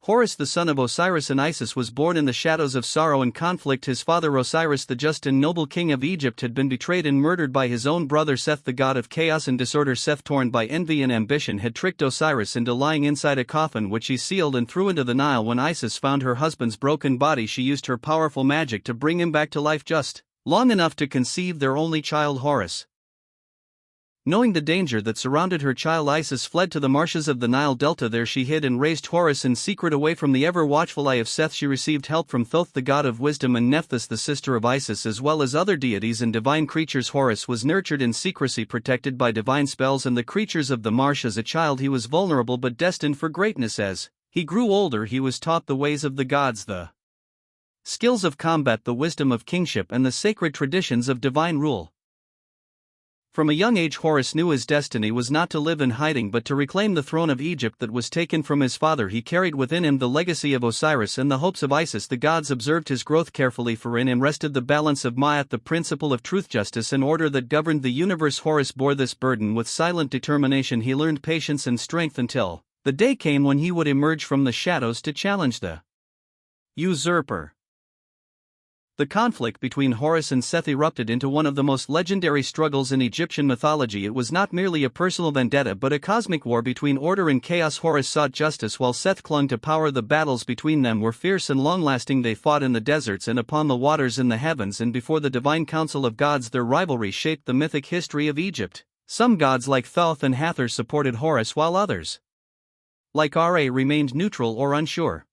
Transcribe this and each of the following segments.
Horus, the son of Osiris and Isis, was born in the shadows of sorrow and conflict. His father Osiris, the just and noble king of Egypt, had been betrayed and murdered by his own brother Seth, the god of chaos and disorder. Seth, torn by envy and ambition, had tricked Osiris into lying inside a coffin, which he sealed and threw into the Nile. When Isis found her husband's broken body, she used her powerful magic to bring him back to life just long enough to conceive their only child, Horus. Knowing the danger that surrounded her child, Isis fled to the marshes of the Nile Delta. There she hid and raised Horus in secret away from the ever-watchful eye of Seth. She received help from Thoth, the god of wisdom, and Nephthys, the sister of Isis, as well as other deities and divine creatures. Horus was nurtured in secrecy, protected by divine spells and the creatures of the marsh. As a child he was vulnerable but destined for greatness. As he grew older, he was taught the ways of the gods, the skills of combat, the wisdom of kingship, and the sacred traditions of divine rule. From a young age, Horus knew his destiny was not to live in hiding but to reclaim the throne of Egypt that was taken from his father. He carried within him the legacy of Osiris and the hopes of Isis. The gods observed his growth carefully, for in him rested the balance of Ma'at, the principle of truth, justice, and order that governed the universe. Horus bore this burden with silent determination. He learned patience and strength until the day came when he would emerge from the shadows to challenge the usurper. The conflict between Horus and Seth erupted into one of the most legendary struggles in Egyptian mythology. It was not merely a personal vendetta but a cosmic war between order and chaos. Horus sought justice while Seth clung to power. The battles between them were fierce and long-lasting. They fought in the deserts and upon the waters, in the heavens and before the divine council of gods. Their rivalry shaped the mythic history of Egypt. Some gods like Thoth and Hathor supported Horus, while others, like Ra, remained neutral or unsure.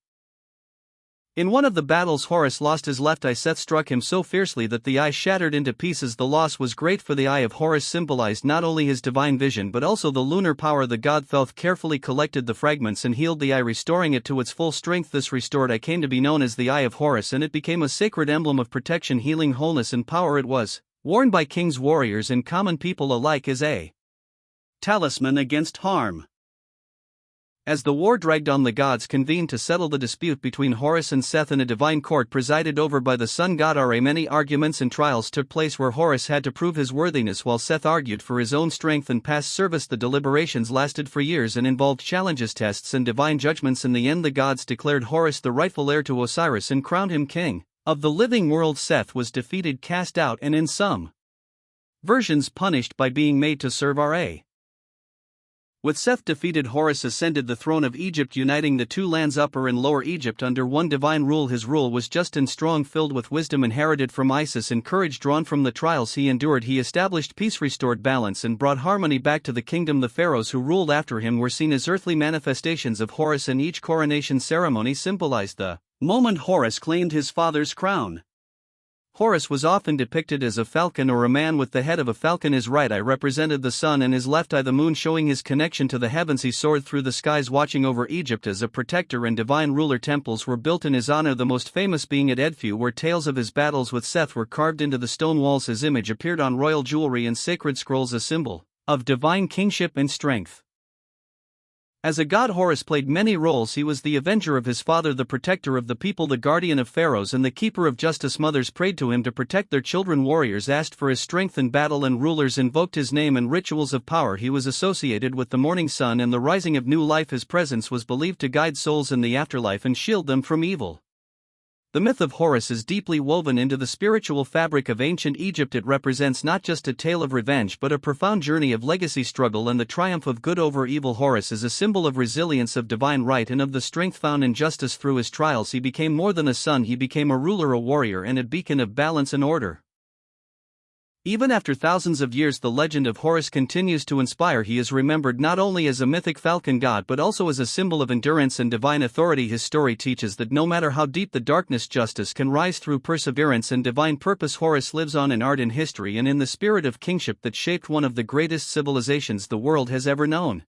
In one of the battles, Horus lost his left eye. Seth struck him so fiercely that the eye shattered into pieces. The loss was great, for the eye of Horus symbolized not only his divine vision but also the lunar power. The god Thoth carefully collected the fragments and healed the eye, restoring it to its full strength. This restored eye came to be known as the Eye of Horus, and it became a sacred emblem of protection, healing, wholeness, and power. It was worn by kings, warriors, and common people alike as a talisman against harm. As the war dragged on, the gods convened to settle the dispute between Horus and Seth in a divine court presided over by the sun god Ra. Many arguments and trials took place where Horus had to prove his worthiness while Seth argued for his own strength and past service. The deliberations lasted for years and involved challenges, tests, and divine judgments. In the end, the gods declared Horus the rightful heir to Osiris and crowned him king of the living world. Seth was defeated, cast out, and in some versions punished by being made to serve Ra. With Seth defeated, Horus ascended the throne of Egypt, uniting the two lands, Upper and Lower Egypt, under one divine rule. His rule was just and strong, filled with wisdom inherited from Isis and courage drawn from the trials he endured. He established peace, restored balance, and brought harmony back to the kingdom. The pharaohs who ruled after him were seen as earthly manifestations of Horus, and each coronation ceremony symbolized the moment Horus claimed his father's crown. Horus was often depicted as a falcon or a man with the head of a falcon. His right eye represented the sun and his left eye the moon, showing his connection to the heavens. He soared through the skies, watching over Egypt as a protector and divine ruler. Temples were built in his honor, the most famous being at Edfu, where tales of his battles with Seth were carved into the stone walls. His image appeared on royal jewelry and sacred scrolls, a symbol of divine kingship and strength. As a god, Horus played many roles. He was the avenger of his father, the protector of the people, the guardian of pharaohs, and the keeper of justice. Mothers prayed to him to protect their children. Warriors asked for his strength in battle, and rulers invoked his name in rituals of power. He was associated with the morning sun and the rising of new life. His presence was believed to guide souls in the afterlife and shield them from evil. The myth of Horus is deeply woven into the spiritual fabric of ancient Egypt. It represents not just a tale of revenge but a profound journey of legacy, struggle, and the triumph of good over evil. Horus is a symbol of resilience, of divine right, and of the strength found in justice. Through his trials he became more than a son. He became a ruler, a warrior, and a beacon of balance and order. Even after thousands of years, the legend of Horus continues to inspire. He is remembered not only as a mythic falcon god but also as a symbol of endurance and divine authority. His story teaches that no matter how deep the darkness, justice can rise through perseverance and divine purpose. Horus lives on in art and history and in the spirit of kingship that shaped one of the greatest civilizations the world has ever known.